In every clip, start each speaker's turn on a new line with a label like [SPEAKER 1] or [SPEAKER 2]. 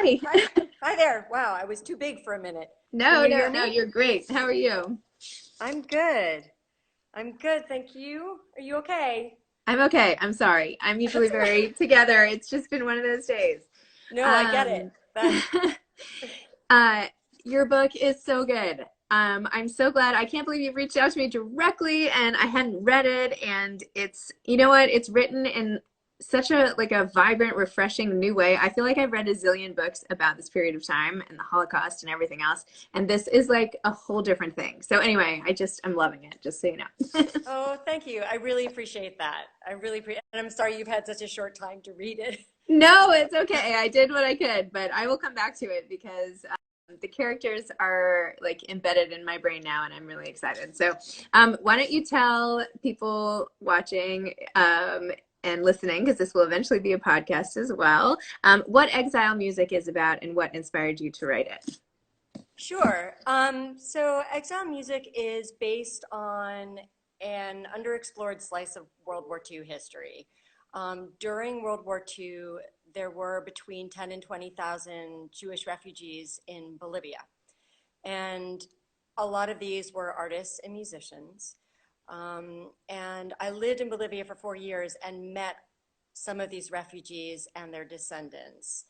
[SPEAKER 1] Hi.
[SPEAKER 2] Hi, hi there. Wow, I was too big for a minute. Can
[SPEAKER 1] No,
[SPEAKER 2] you
[SPEAKER 1] no,
[SPEAKER 2] hear
[SPEAKER 1] no,
[SPEAKER 2] me?
[SPEAKER 1] you're great. How are you?
[SPEAKER 2] I'm good. I'm good, thank you. Are you okay?
[SPEAKER 1] I'm okay. I'm sorry. I'm usually
[SPEAKER 2] That's all right.
[SPEAKER 1] very together. It's just been one of those days.
[SPEAKER 2] No, I get it.
[SPEAKER 1] Um,
[SPEAKER 2] That
[SPEAKER 1] uh, your book is so good. I'm so glad. I can't believe you've reached out to me directly and I hadn't read it. And it's, you know what? It's written in such a like a vibrant, refreshing new way. I feel like I've read a zillion books about this period of time and the Holocaust and everything else. And this is like a whole different thing. So anyway, I'm loving it, just so you know.
[SPEAKER 2] Oh, thank you. I really appreciate that. I really appreciate, and I'm sorry you've had such a short time to read it.
[SPEAKER 1] No, it's okay. I did what I could, but I will come back to it because the characters are like embedded in my brain now, and I'm really excited. So, why don't you tell people watching and listening, because this will eventually be a podcast as well, what Exile music is about and what inspired you to write it?
[SPEAKER 2] Sure. So Exile Music is based on an underexplored slice of World War II history. During World War II, there were between 10 and 20,000 Jewish refugees in Bolivia. And a lot of these were artists and musicians. And I lived in Bolivia for 4 years and met some of these refugees and their descendants.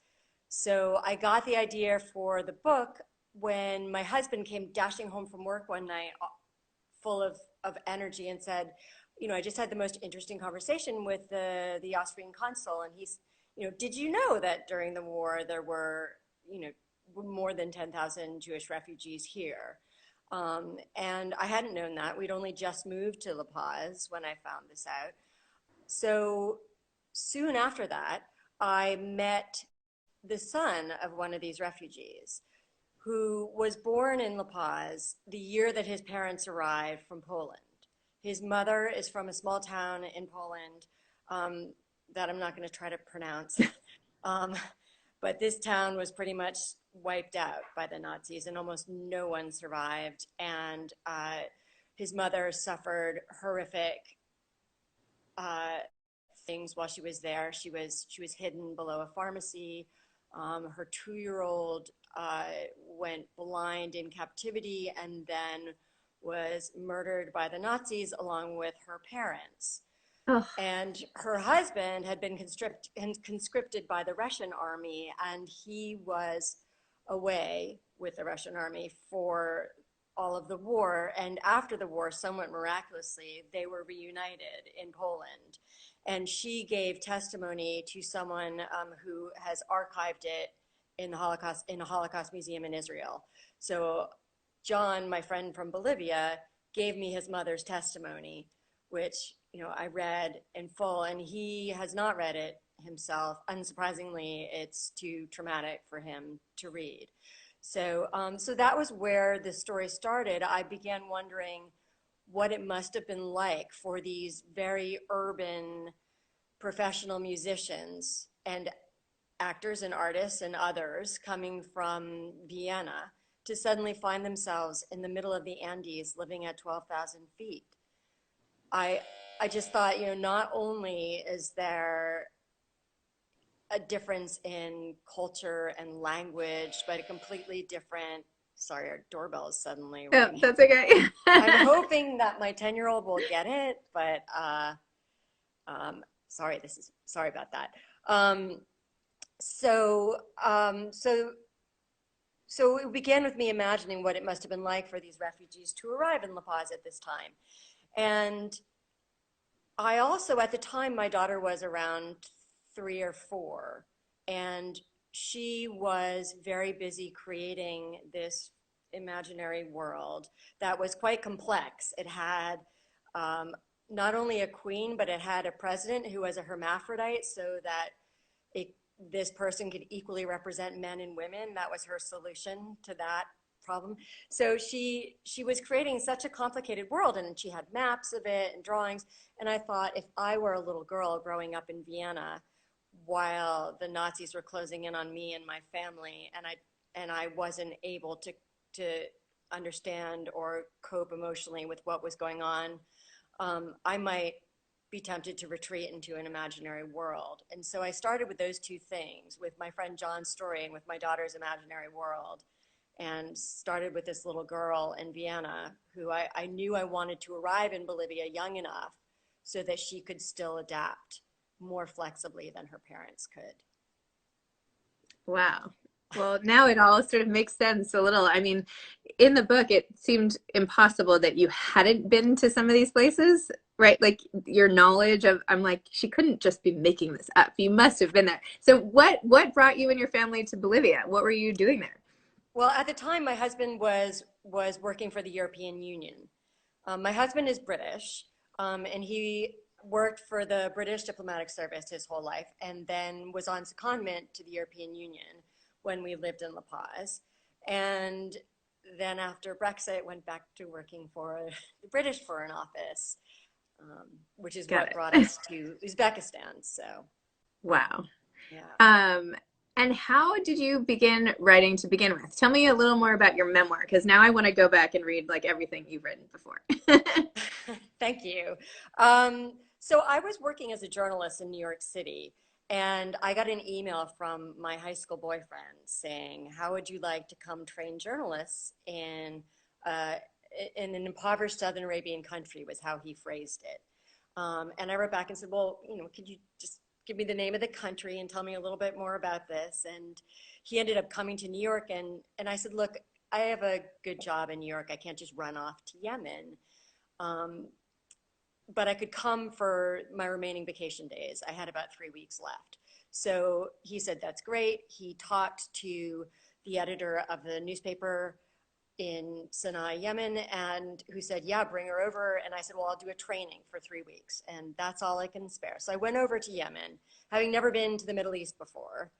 [SPEAKER 2] So I got the idea for the book when my husband came dashing home from work one night, full of energy, and said, you know, I just had the most interesting conversation with the Austrian consul, and he's, you know, did you know that during the war there were, you know, more than 10,000 Jewish refugees here? And I hadn't known that. We'd only just moved to La Paz when I found this out. So soon after that, I met the son of one of these refugees who was born in La Paz the year that his parents arrived from Poland. His mother is from a small town in Poland um, that I'm not going to try to pronounce. Um, but this town was pretty much wiped out by the Nazis, and almost no one survived. And his mother suffered horrific uh, things while she was there. She was hidden below a pharmacy. Her 2-year-old went blind in captivity and then was murdered by the Nazis along with her parents.
[SPEAKER 1] Oh,
[SPEAKER 2] And her husband had been conscripted by the Russian army, and he was away with the Russian army for all of the war. And after the war, somewhat miraculously, they were reunited in Poland. And she gave testimony to someone who has archived it in a Holocaust museum in Israel. So John, my friend from Bolivia, gave me his mother's testimony, which, you know, I read in full, and he has not read it himself. Unsurprisingly, it's too traumatic for him to read. So that was where the story started. I began wondering what it must have been like for these very urban professional musicians and actors and artists and others coming from Vienna to suddenly find themselves in the middle of the Andes living at 12,000 feet. I, I just thought, you know, not only is there a difference in culture and language, but a completely different, sorry, our doorbell is suddenly
[SPEAKER 1] oh,
[SPEAKER 2] ringing.
[SPEAKER 1] that's okay.
[SPEAKER 2] I'm hoping that my 10-year-old will get it, but sorry about that. Um, so, um, so, so it began with me imagining what it must have been like for these refugees to arrive in La Paz at this time. And I also, at the time, my daughter was around 3 or 4, and she was very busy creating this imaginary world that was quite complex. It had um, not only a queen, but it had a president who was a hermaphrodite, so that it, this person could equally represent men and women. That was her solution to that problem. So she was creating such a complicated world, and she had maps of it and drawings. And I thought, if I were a little girl growing up in Vienna while the Nazis were closing in on me and my family, and I wasn't able to understand or cope emotionally with what was going on, I might be tempted to retreat into an imaginary world. And so I started with those two things, with my friend John's story and with my daughter's imaginary world, and started with this little girl in Vienna who I knew I wanted to arrive in Bolivia young enough so that she could still adapt more flexibly than her parents could.
[SPEAKER 1] Wow. Well, now it all sort of makes sense a little. I mean, in the book, it seemed impossible that you hadn't been to some of these places, right? Like your knowledge of, I'm like, she couldn't just be making this up. You must have been there. So what brought you and your family to Bolivia? What were you doing there?
[SPEAKER 2] Well, at the time, my husband was working for the European Union. My husband is British, and he worked for the British diplomatic service his whole life, and then was on secondment to the European Union when we lived in La Paz. And then after Brexit, went back to working for the British Foreign Office, which is
[SPEAKER 1] Got
[SPEAKER 2] what
[SPEAKER 1] it.
[SPEAKER 2] brought us to Uzbekistan. So,
[SPEAKER 1] Wow.
[SPEAKER 2] yeah.
[SPEAKER 1] Um, and how did you begin writing to begin with? Tell me a little more about your memoir, because now I want to go back and read like everything you've written before.
[SPEAKER 2] Thank you. So I was working as a journalist in New York City, and I got an email from my high school boyfriend saying, "How would you like to come train journalists uh, in an impoverished Southern Arabian country?" was how he phrased it. And I wrote back and said, "Well, could you just give me the name of the country and tell me a little bit more about this?" And he ended up coming to New York, and I said, "Look, I have a good job in New York. I can't just run off to Yemen." Um, but I could come for my remaining vacation days. I had about 3 weeks left. So he said, "That's great." He talked to the editor of the newspaper in Sana'a, Yemen, and who said, "Yeah, bring her over." And I said, "Well, I'll do a training for 3 weeks, and that's all I can spare." So I went over to Yemen, having never been to the Middle East before,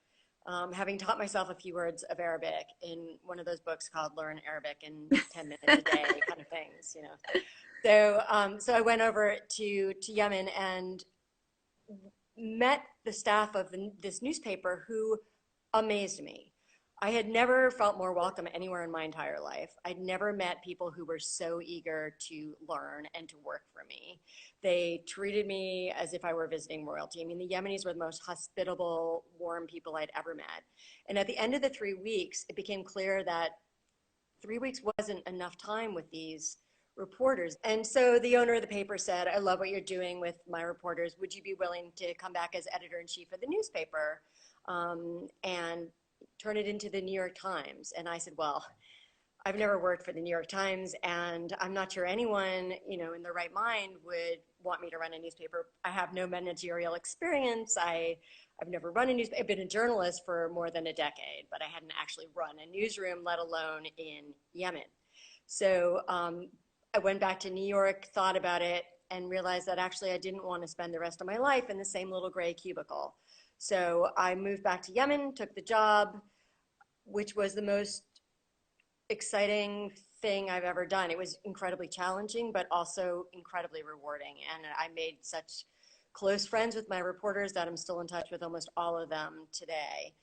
[SPEAKER 2] having taught myself a few words of Arabic in one of those books called Learn Arabic in 10 minutes a day kind of things. So I went over to Yemen and met the staff of this newspaper who amazed me. I had never felt more welcome anywhere in my entire life. I'd never met people who were so eager to learn and to work for me. They treated me as if I were visiting royalty. I mean, the Yemenis were the most hospitable, warm people I'd ever met. And at the end of the 3 weeks, it became clear that 3 weeks wasn't enough time with these reporters. And so the owner of the paper said, "I love what you're doing with my reporters. Would you be willing to come back as editor in chief of the newspaper and turn it into the New York Times?" And I said, "Well, I've never worked for the New York Times, and I'm not sure anyone, in their right mind would want me to run a newspaper. I have no managerial experience. I've never run a newspaper. I've been a journalist for more than a decade, but I hadn't actually run a newsroom, let alone in Yemen." So I went back to New York, thought about it, and realized that actually I didn't want to spend the rest of my life in the same little gray cubicle. So I moved back to Yemen, took the job, which was the most exciting thing I've ever done. It was incredibly challenging, but also incredibly rewarding. And I made such close friends with my reporters that I'm still in touch with almost all of them today.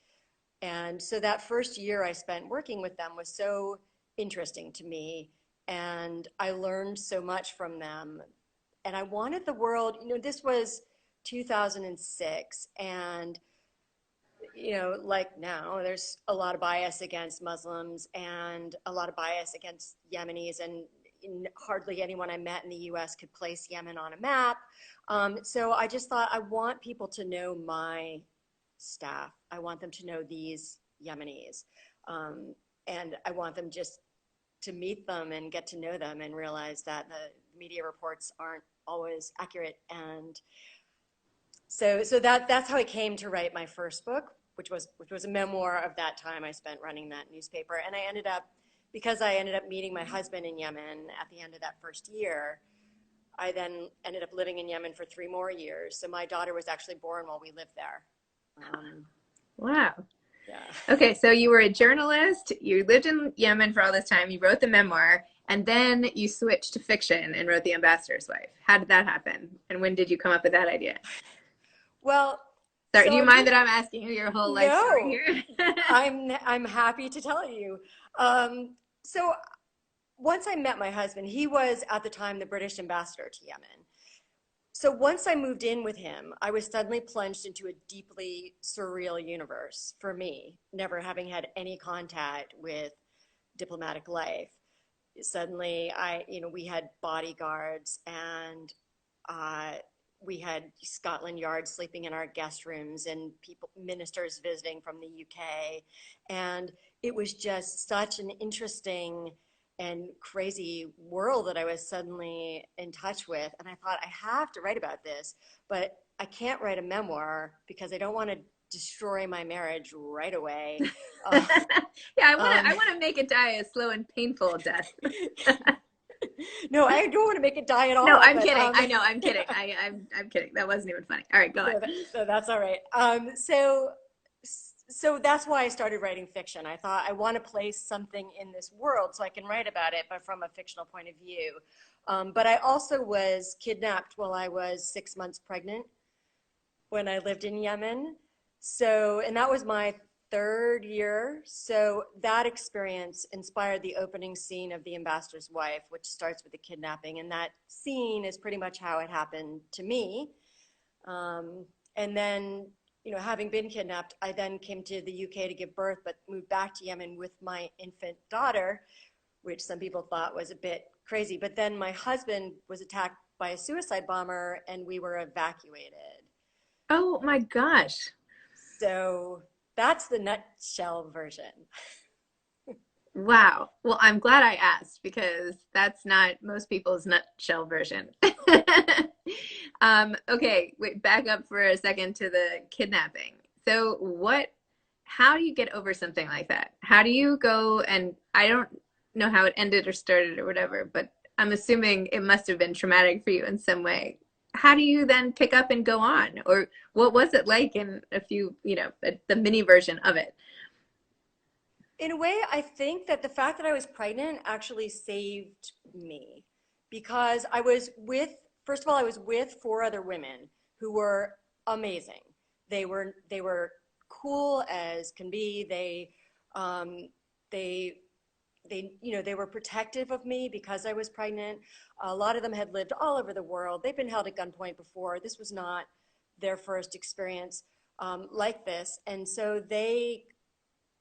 [SPEAKER 2] And so that first year I spent working with them was so interesting to me. And I learned so much from them. And I wanted the world, this was 2006, and like now, there's a lot of bias against Muslims and a lot of bias against Yemenis, and hardly anyone I met in the US could place Yemen on a map. So I just thought, I want people to know my staff. I want them to know these Yemenis. And I want them just to meet them and get to know them and realize that the media reports aren't always accurate. And so that's how I came to write my first book, which was a memoir of that time I spent running that newspaper. And because I ended up meeting my husband in Yemen at the end of that first year, I then ended up living in Yemen for 3 more years. So my daughter was actually born while we lived there.
[SPEAKER 1] Wow.
[SPEAKER 2] Yeah.
[SPEAKER 1] Okay, so you were a journalist, you lived in Yemen for all this time, you wrote the memoir, and then you switched to fiction and wrote The Ambassador's Wife. How did that happen? And when did you come up with that idea?
[SPEAKER 2] Well,
[SPEAKER 1] Sorry,
[SPEAKER 2] so
[SPEAKER 1] do you
[SPEAKER 2] I
[SPEAKER 1] mind that
[SPEAKER 2] did.
[SPEAKER 1] I'm asking you your whole life story
[SPEAKER 2] No,
[SPEAKER 1] here?
[SPEAKER 2] I'm happy to tell you. So once I met my husband, he was at the time the British ambassador to Yemen. So once I moved in with him, I was suddenly plunged into a deeply surreal universe for me, never having had any contact with diplomatic life. Suddenly, we had bodyguards and uh, we had Scotland Yard sleeping in our guest rooms and ministers visiting from the UK. And it was just such an interesting and crazy world that I was suddenly in touch with. And I thought, I have to write about this, but I can't write a memoir because I don't want to destroy my marriage right away. Uh,
[SPEAKER 1] Yeah, I
[SPEAKER 2] um,
[SPEAKER 1] want to make it die a slow and painful death.
[SPEAKER 2] no, I don't want to make it die at
[SPEAKER 1] No,
[SPEAKER 2] all,
[SPEAKER 1] I'm
[SPEAKER 2] but
[SPEAKER 1] kidding. I know, I'm kidding. I'm kidding. That wasn't even funny. All right, go on.
[SPEAKER 2] no, that's all right. So that's why I started writing fiction. I thought I want to place something in this world so I can write about it, but from a fictional point of view. But I also was kidnapped while I was 6 months pregnant when I lived in Yemen. So, and that was my third year. So that experience inspired the opening scene of The Ambassador's Wife, which starts with the kidnapping. And that scene is pretty much how it happened to me. And then, having been kidnapped, I then came to the UK to give birth, but moved back to Yemen with my infant daughter, which some people thought was a bit crazy. But then my husband was attacked by a suicide bomber and we were evacuated.
[SPEAKER 1] Oh my gosh.
[SPEAKER 2] So that's the nutshell version.
[SPEAKER 1] Wow. Well, I'm glad I asked because that's not most people's nutshell version. Okay, wait, back up for a second to the kidnapping. So how do you get over something like that? How do you go and I don't know how it ended or started or whatever, but I'm assuming it must have been traumatic for you in some way. How do you then pick up and go on? Or what was it like in a few, the mini version of it?
[SPEAKER 2] In a way, I think that the fact that I was pregnant actually saved me because first of all, I was with four other women who were amazing. They were cool as can be. Um, they, they were protective of me because I was pregnant. A lot of them had lived all over the world. They've been held at gunpoint before. This was not their first experience like this. And so they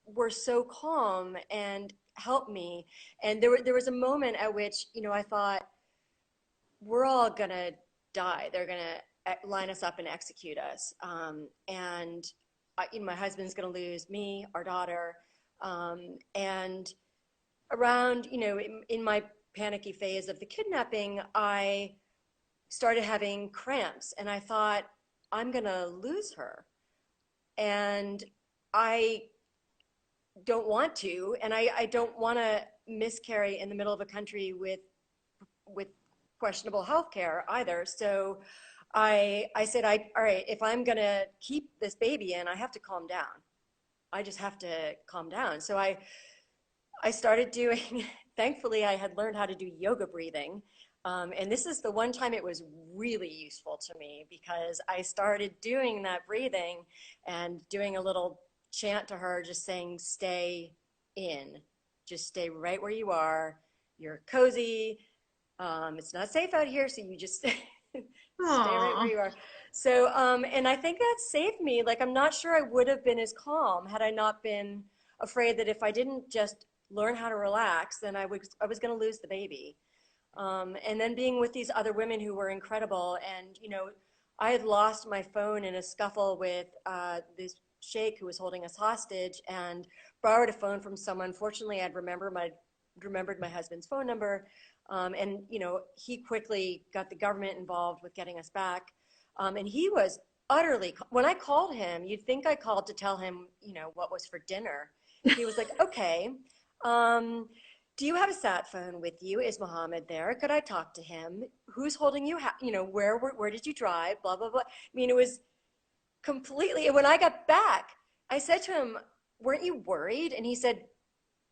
[SPEAKER 2] were so calm and helped me. And there was a moment at which, I thought, we're all gonna die. They're gonna line us up and execute us. And my husband's gonna lose me, our daughter. And around, in my panicky phase of the kidnapping, I started having cramps and I thought, I'm gonna lose her. And I don't want to, and I don't want to miscarry in the middle of a country with questionable health care either. So I said, all right, if I'm gonna keep this baby in, I have to calm down. I just have to calm down. So I started doing, thankfully, I had learned how to do yoga breathing. And this is the one time it was really useful to me because I started doing that breathing and doing a little chant to her, just saying, stay in, just stay right where you are. You're cozy. It's not safe out here, so you just stay right where
[SPEAKER 1] Aw.
[SPEAKER 2] you are. So, and I think that saved me. Like, I'm not sure I would have been as calm had I not been afraid that if I didn't just learn how to relax, then I was going to lose the baby. And then being with these other women who were incredible, and I had lost my phone in a scuffle with this sheikh who was holding us hostage, and borrowed a phone from someone. Fortunately, I'd remembered my husband's phone number, and he quickly got the government involved with getting us back. And he was utterly. When I called him, you'd think I called to tell him, what was for dinner. He was like, "Okay, um, do you have a sat phone with you? Is Mohammed there? Could I talk to him? Who's holding you? Where did you drive? Blah blah blah." I mean, it was completely. And when I got back, I said to him, "Weren't you worried?" And he said,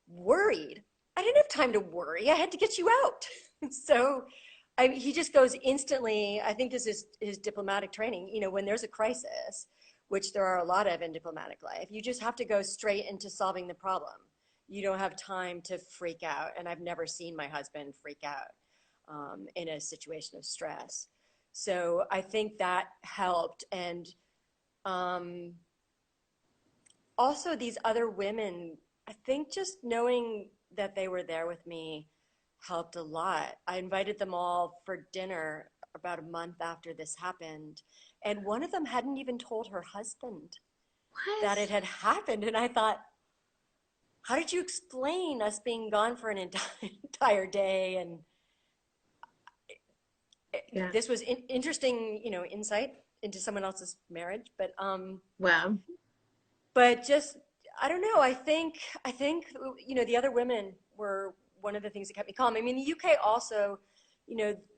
[SPEAKER 2] "Worried? I didn't have time to worry. I had to get you out." So he just goes instantly. I think this is his diplomatic training. When there's a crisis, which there are a lot of in diplomatic life, you just have to go straight into solving the problem. You don't have time to freak out. And I've never seen my husband freak out in a situation of stress. So I think that helped. And um, also these other women, I think just knowing that they were there with me helped a lot. I invited them all for dinner about a month after this happened, and one of them hadn't even told her husband
[SPEAKER 1] What?
[SPEAKER 2] that it had happened. And I thought, how did you explain us being gone for an entire day? And
[SPEAKER 1] Yeah.
[SPEAKER 2] this was interesting, insight into someone else's marriage.
[SPEAKER 1] Wow.
[SPEAKER 2] But just, I don't know. I think the other women were one of the things that kept me calm. I mean, the UK also,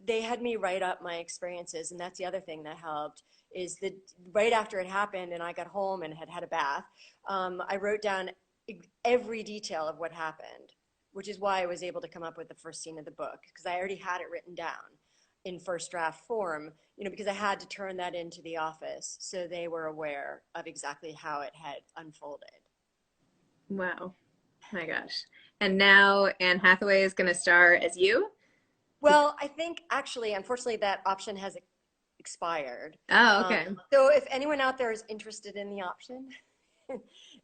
[SPEAKER 2] they had me write up my experiences, and that's the other thing that helped. Is that right after it happened, and I got home and had had a bath, I wrote down every detail of what happened, which is why I was able to come up with the first scene of the book, because I already had it written down in first draft form, because I had to turn that into the office so they were aware of exactly how it had unfolded.
[SPEAKER 1] Wow. My gosh. And now Anne Hathaway is going to star as you?
[SPEAKER 2] Well, I think actually, unfortunately, that option has expired.
[SPEAKER 1] Oh,
[SPEAKER 2] Um,
[SPEAKER 1] okay.
[SPEAKER 2] so if anyone out there is interested in the option,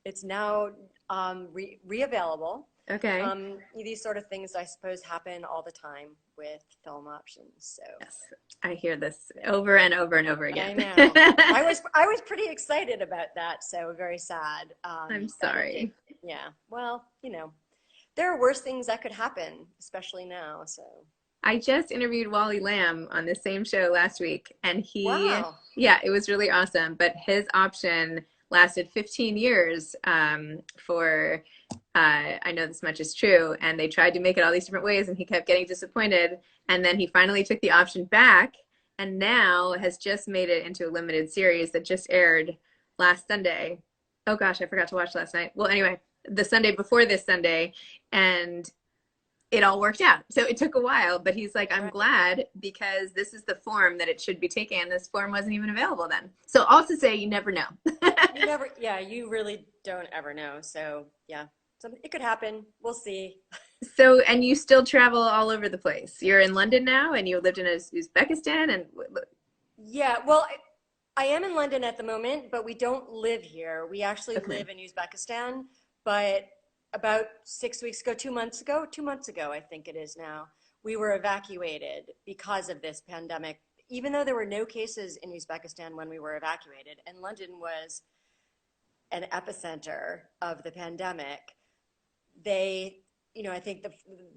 [SPEAKER 2] it's now re-available.
[SPEAKER 1] Okay.
[SPEAKER 2] These sort of things, I suppose, happen all the time with film options. So
[SPEAKER 1] Yes. I hear this over and over and over again.
[SPEAKER 2] I know. I was pretty excited about that, so very sad
[SPEAKER 1] I'm
[SPEAKER 2] that it did.
[SPEAKER 1] sorry.
[SPEAKER 2] Yeah. Well, there are worse things that could happen, especially now. So
[SPEAKER 1] I just interviewed Wally Lamb on the same show last week, and
[SPEAKER 2] wow.
[SPEAKER 1] yeah, it was really awesome. But his option lasted 15 years I know this much is true, and they tried to make it all these different ways, and he kept getting disappointed. And then he finally took the option back, and now has just made it into a limited series that just aired last Sunday. Oh gosh, I forgot to watch last night. Well, anyway, the Sunday before this Sunday, and it all worked out. So it took a while, but he's like, I'm
[SPEAKER 2] Right.
[SPEAKER 1] glad because this is the form that it should be taking, and this form wasn't even available then. So also say you never know.
[SPEAKER 2] You never, yeah, you really don't ever know. So yeah, so it could happen. We'll see.
[SPEAKER 1] So, and you still travel all over the place. You're in London now, and you lived in Uzbekistan, and
[SPEAKER 2] Yeah, well, I am in London at the moment, but we don't live here. We actually
[SPEAKER 1] okay,
[SPEAKER 2] live in Uzbekistan, but about 6 weeks ago, 2 months ago, I think it is now, we were evacuated because of this pandemic, even though there were no cases in Uzbekistan when we were evacuated, and London was an epicenter of the pandemic. They, I think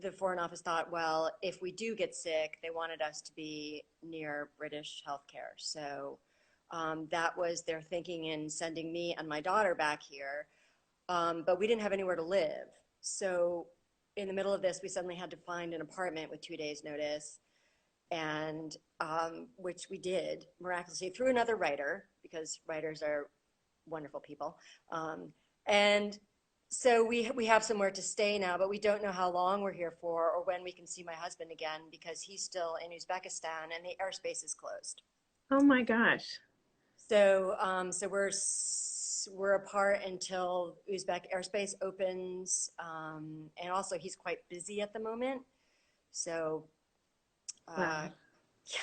[SPEAKER 2] the Foreign Office thought, well, if we do get sick, they wanted us to be near British healthcare. So that was their thinking in sending me and my daughter back here. But we didn't have anywhere to live. So in the middle of this, we suddenly had to find an apartment with 2 days' notice, and which we did miraculously through another writer, because writers are wonderful people. And so we have somewhere to stay now, but we don't know how long we're here for or when we can see my husband again, because he's still in Uzbekistan and the airspace is closed.
[SPEAKER 1] oh my gosh,
[SPEAKER 2] So we're apart until Uzbek airspace opens, and also he's quite busy at the moment. So
[SPEAKER 1] wow.
[SPEAKER 2] uh, yeah,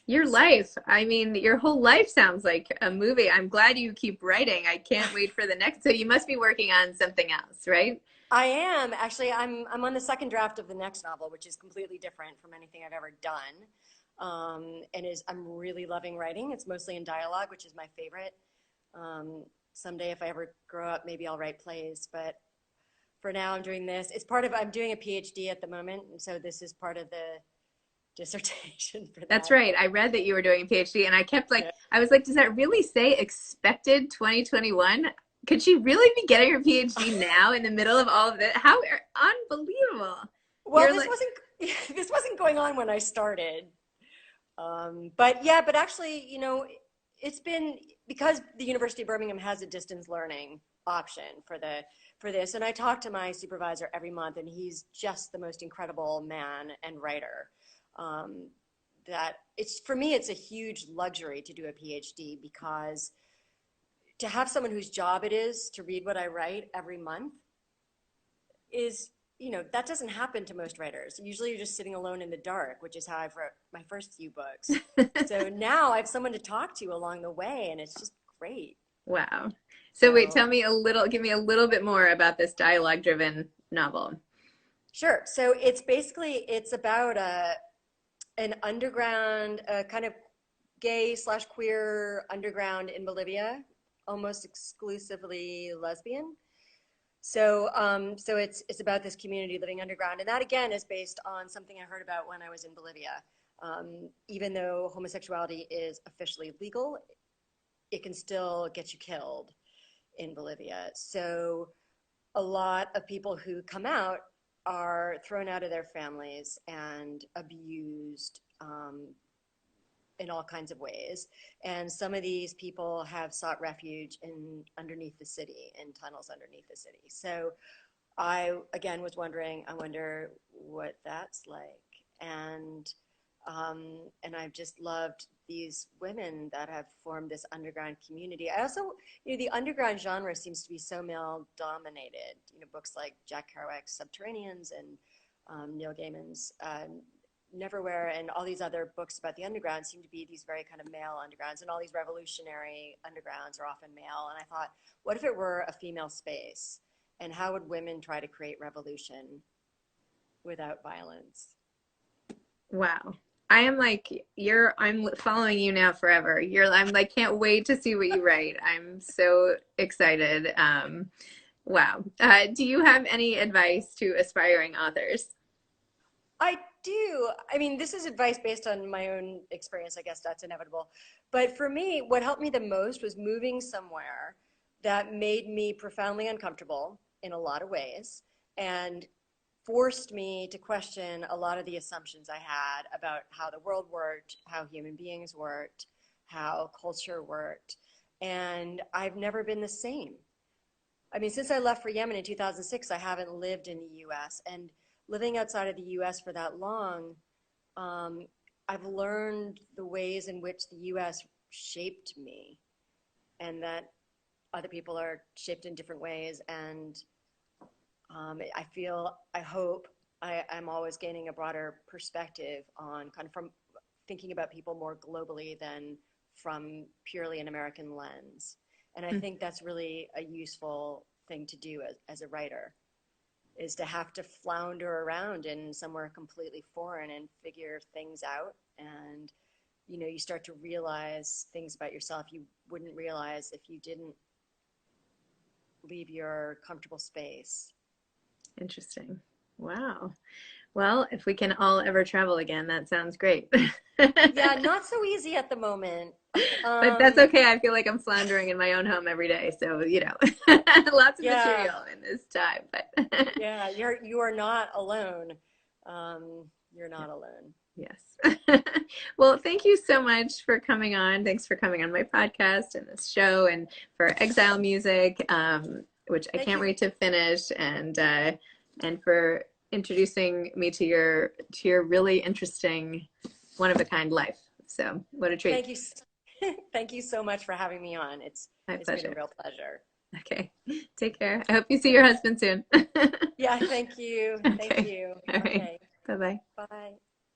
[SPEAKER 1] Your
[SPEAKER 2] so
[SPEAKER 1] life, I mean, your whole life sounds like a movie. I'm glad you keep writing. I can't wait for the next. So you must be working on something else, right?
[SPEAKER 2] I am actually. I'm on the second draft of the next novel, which is completely different from anything I've ever done, and is I'm really loving writing. It's mostly in dialogue, which is my favorite. Someday, if I ever grow up, maybe I'll write plays. But for now, I'm doing this. It's part of. I'm doing a PhD at the moment, and so this is part of the dissertation for
[SPEAKER 1] That's
[SPEAKER 2] that.
[SPEAKER 1] right. I read that you were doing a PhD, and I kept like,
[SPEAKER 2] Yeah.
[SPEAKER 1] I was like, does that really say expected 2021? Could she really be getting her PhD now in the middle of all of this? How unbelievable.
[SPEAKER 2] Well,
[SPEAKER 1] You're
[SPEAKER 2] this
[SPEAKER 1] like,
[SPEAKER 2] wasn't this wasn't going on when I started. But yeah, but actually, it's been because the University of Birmingham has a distance learning option for this, and I talk to my supervisor every month, and he's just the most incredible man and writer. Um, that it's for me, it's a huge luxury to do a PhD, because to have someone whose job it is to read what I write every month is that doesn't happen to most writers. Usually you're just sitting alone in the dark, which is how I've wrote my first few books. So now I have someone to talk to along the way, and it's just great.
[SPEAKER 1] Wow. So wait,
[SPEAKER 2] So,
[SPEAKER 1] tell me a little, give me a little bit more about this dialogue-driven novel.
[SPEAKER 2] sure. So it's about an underground, kind of gay slash queer underground in Bolivia, almost exclusively lesbian. So it's about this community living underground, and that again is based on something I heard about when I was in Bolivia. Even though homosexuality is officially legal, it can still get you killed in Bolivia. So a lot of people who come out are thrown out of their families and abused, in all kinds of ways. And some of these people have sought refuge in underneath the city, in tunnels underneath the city. So I again was wondering, I wonder what that's like. And I've just loved these women that have formed this underground community. I also, the underground genre seems to be so male dominated. Books like Jack Kerouac's Subterraneans and Neil Gaiman's Neverwhere and all these other books about the underground seem to be these very kind of male undergrounds, and all these revolutionary undergrounds are often male. And I thought, what if it were a female space? And how would women try to create revolution without violence?
[SPEAKER 1] Wow. I am like I'm following you now forever. I'm like can't wait to see what you write. I'm so excited. Wow. Do you have any advice to aspiring authors?
[SPEAKER 2] I do. I mean, this is advice based on my own experience. I guess that's inevitable. But for me, what helped me the most was moving somewhere that made me profoundly uncomfortable in a lot of ways and forced me to question a lot of the assumptions I had about how the world worked, how human beings worked, how culture worked. And I've never been the same. I mean, since I left for Yemen in 2006, I haven't lived in the US. And living outside of the US for that long, um, I've learned the ways in which the US shaped me, and that other people are shaped in different ways. And I feel, I hope I'm always gaining a broader perspective on kind of from thinking about people more globally than from purely an American lens. And I think that's really a useful thing to do as a writer, is to have to flounder around in somewhere completely foreign and figure things out. And, you start to realize things about yourself you wouldn't realize if you didn't leave your comfortable space.
[SPEAKER 1] Interesting. Wow. Well, if we can all ever travel again, that sounds great.
[SPEAKER 2] Yeah, not so easy at the moment.
[SPEAKER 1] But that's
[SPEAKER 2] Um,
[SPEAKER 1] okay. I feel like I'm floundering in my own home every day. So, lots of
[SPEAKER 2] yeah,
[SPEAKER 1] material in this time. But
[SPEAKER 2] yeah, you are not alone. You're not alone.
[SPEAKER 1] yes. Well, thank you so much for coming on. Thanks for coming on my podcast and this show and for Exile Music, which I
[SPEAKER 2] Thank
[SPEAKER 1] can't
[SPEAKER 2] you.
[SPEAKER 1] wait to finish, and for introducing me to your really interesting, one of a kind life. So, what a treat.
[SPEAKER 2] Thank you. Thank you so much for having me on.
[SPEAKER 1] My
[SPEAKER 2] It's been a
[SPEAKER 1] pleasure.
[SPEAKER 2] real pleasure.
[SPEAKER 1] Okay. Take care. I hope you see your husband soon.
[SPEAKER 2] Yeah, thank you. Thank
[SPEAKER 1] Okay.
[SPEAKER 2] you.
[SPEAKER 1] All right.
[SPEAKER 2] Okay.
[SPEAKER 1] Bye-bye.
[SPEAKER 2] Bye.